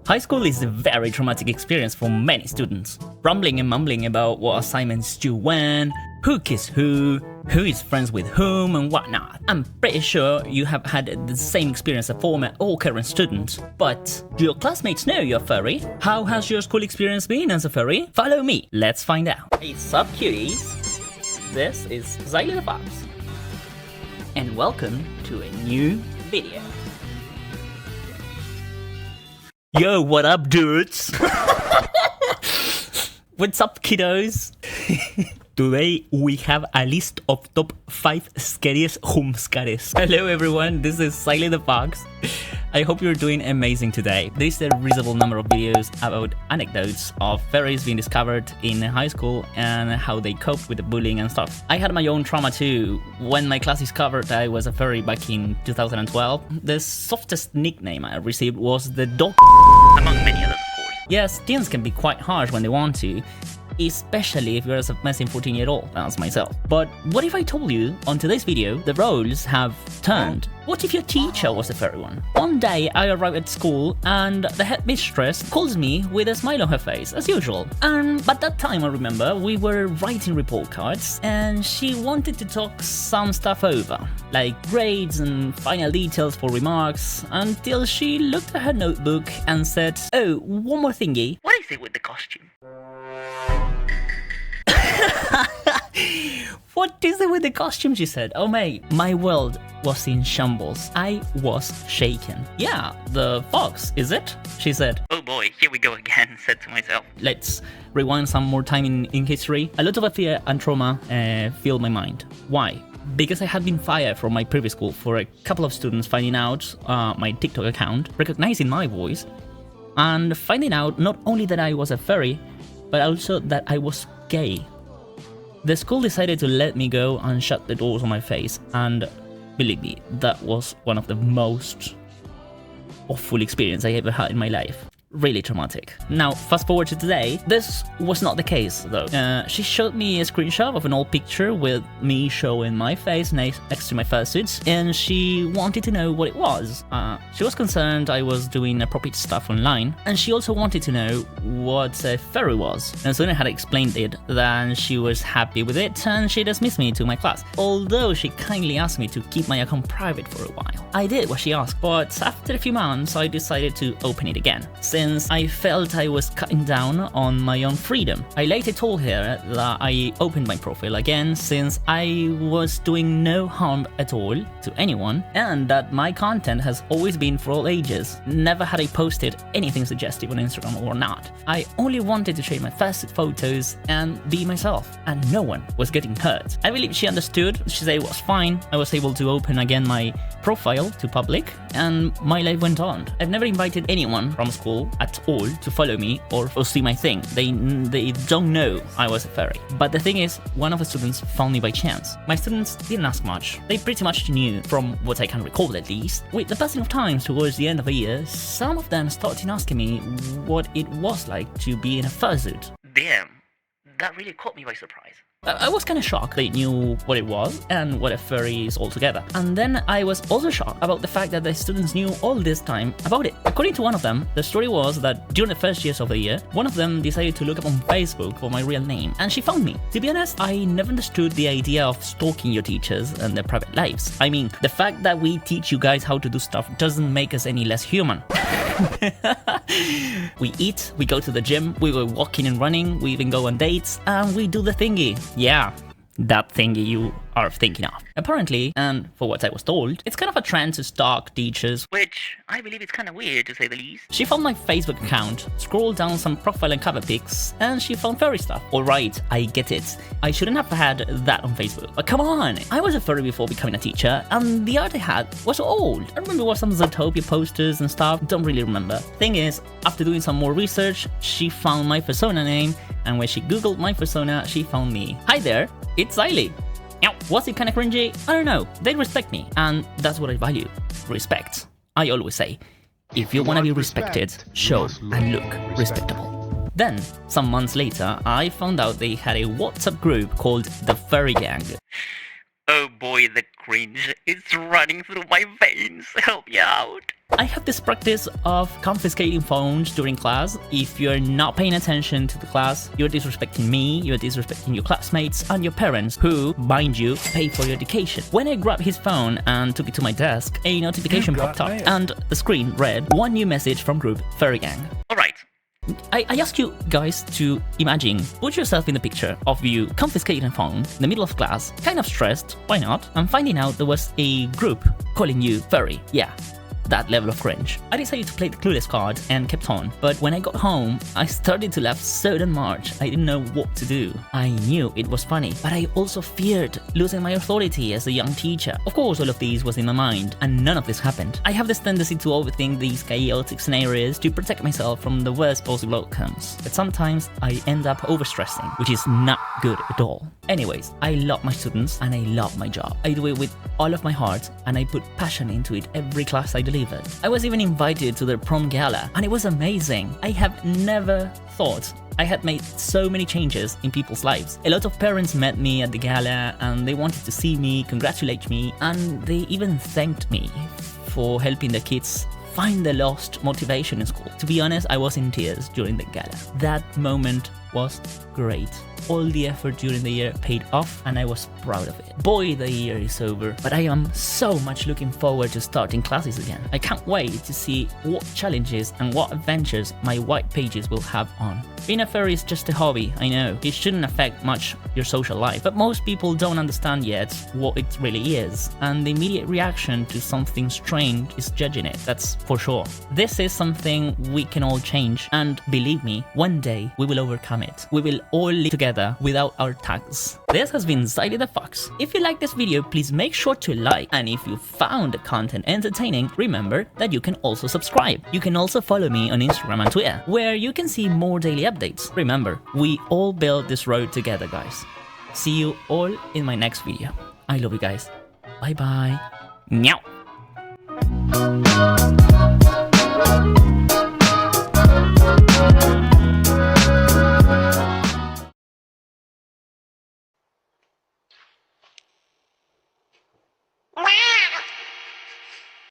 High school is a very traumatic experience for many students. Rumbling and mumbling about what assignments due when, who kissed who is friends with whom, and whatnot. I'm pretty sure you have had the same experience as former or current students. But do your classmates know you're furry? How has your school experience been as a furry? Follow me, let's find out. Hey, sup cuties? This is Ziley the Fox. And welcome to a new video. Yo, what up, dudes? What's up, kiddos? Today we have a list of top 5 scariest homescares. Hello everyone, this is Ziley the Fox. I hope you're doing amazing today. There is a reasonable number of videos about anecdotes of furries being discovered in high school and how they coped with the bullying and stuff. I had my own trauma too. When my class discovered I was a furry back in 2012, the softest nickname I received was the dog, among many others, of course. Yes, teens can be quite harsh when they want to, especially if you're a submissive 14-year-old, as myself. But what if I told you, on today's video, the roles have turned? What if your teacher was a furry one? One day I arrived at school and the headmistress calls me with a smile on her face, as usual. And by that time I remember we were writing report cards and she wanted to talk some stuff over, like grades and final details for remarks, until she looked at her notebook and said, "Oh, one more thingy. What is it with the costume?" What is it with the costume, she said. Oh mate, my world was in shambles. I was shaken. Yeah, the fox, is it? She said. Oh boy, here we go again, said to myself. Let's rewind some more time in history. A lot of fear and trauma filled my mind. Why? Because I had been fired from my previous school for a couple of students finding out my TikTok account, recognizing my voice, and finding out not only that I was a furry, but also that I was gay. The school decided to let me go and shut the doors on my face, and believe me, that was one of the most awful experiences I ever had in my life. Really traumatic. Now, fast forward to today, this was not the case though. She showed me a screenshot of an old picture with me showing my face next to my fursuits, and she wanted to know what it was. She was concerned I was doing inappropriate stuff online, and she also wanted to know what a furry was. And soon I had explained it, then she was happy with it, and she dismissed me to my class. Although she kindly asked me to keep my account private for a while. I did what she asked, but after a few months I decided to open it again, since I felt I was cutting down on my own freedom. I later told her that I opened my profile again since I was doing no harm at all to anyone, and that my content has always been for all ages. Never had I posted anything suggestive on Instagram or not. I only wanted to share my first photos and be myself, and no one was getting hurt. I believe she understood. She said it was fine. I was able to open again my profile to public, and my life went on. I've never invited anyone from school at all to follow me or see my thing. They don't know I was a furry. But the thing is, one of the students found me by chance. My students didn't ask much. They pretty much knew, from what I can recall at least. With the passing of time towards the end of the year, some of them started asking me what it was like to be in a fursuit. Damn, that really caught me by surprise. I was kind of shocked they knew what it was and what a furry is altogether. And then I was also shocked about the fact that the students knew all this time about it. According to one of them, the story was that during the first years of the year, one of them decided to look up on Facebook for my real name, and she found me. To be honest, I never understood the idea of stalking your teachers and their private lives. I mean, the fact that we teach you guys how to do stuff doesn't make us any less human. We eat, we go to the gym, we go walking and running, we even go on dates, and we do the thingy. Yeah, that thingy you are thinking of. Apparently, and for what I was told, it's kind of a trend to stalk teachers, which I believe is kind of weird to say the least. She found my Facebook account, scrolled down some profile and cover pics, and she found furry stuff. Alright, I get it. I shouldn't have had that on Facebook. But come on, I was a furry before becoming a teacher, and the art I had was old. I remember what some Zootopia posters and stuff, don't really remember. Thing is, after doing some more research, she found my persona name, and when she googled my persona, she found me. Hi there, it's Ziley. Now, was it kinda cringy? I don't know. They respect me, and that's what I value. Respect. I always say, if you wanna be respected, show and look respectable. Then, some months later, I found out they had a WhatsApp group called the Furry Gang. Oh boy, the cringe is running through my veins. Help me out. I have this practice of confiscating phones during class. If you're not paying attention to the class, you're disrespecting me, you're disrespecting your classmates and your parents who, mind you, pay for your education. When I grabbed his phone and took it to my desk, a notification popped up and the screen read, one new message from group Furry Gang. Alright. I ask you guys to imagine, put yourself in the picture of you confiscating a phone in the middle of class, kind of stressed, why not, and finding out there was a group calling you furry. Yeah, that level of cringe. I decided to play the clueless card and kept on, but when I got home, I started to laugh so much I didn't know what to do. I knew it was funny, but I also feared losing my authority as a young teacher. Of course, all of these was in my mind, and none of this happened. I have this tendency to overthink these chaotic scenarios to protect myself from the worst possible outcomes, but sometimes I end up overstressing, which is not good at all. Anyways, I love my students and I love my job. I do it with all of my heart and I put passion into it every class I deliver. I was even invited to their prom gala and it was amazing. I have never thought I had made so many changes in people's lives. A lot of parents met me at the gala and they wanted to see me, congratulate me, and they even thanked me for helping the kids find the lost motivation in school. To be honest, I was in tears during the gala. That moment was great. All the effort during the year paid off and I was proud of it. Boy, the year is over, but I am so much looking forward to starting classes again. I can't wait to see what challenges and what adventures my white pages will have on. Being a furry is just a hobby, I know. It shouldn't affect much your social life, but most people don't understand yet what it really is, and the immediate reaction to something strange is judging it, that's for sure. This is something we can all change, and believe me, one day we will overcome it. We will all live together without our tags. This has been Ziley the Fox. If you like this video, please make sure to like, and if you found the content entertaining, remember that you can also subscribe. You can also follow me on Instagram and Twitter, where you can see more daily updates. Remember, we all build this road together, guys. See you all in my next video. I love you guys. Bye bye. Meow.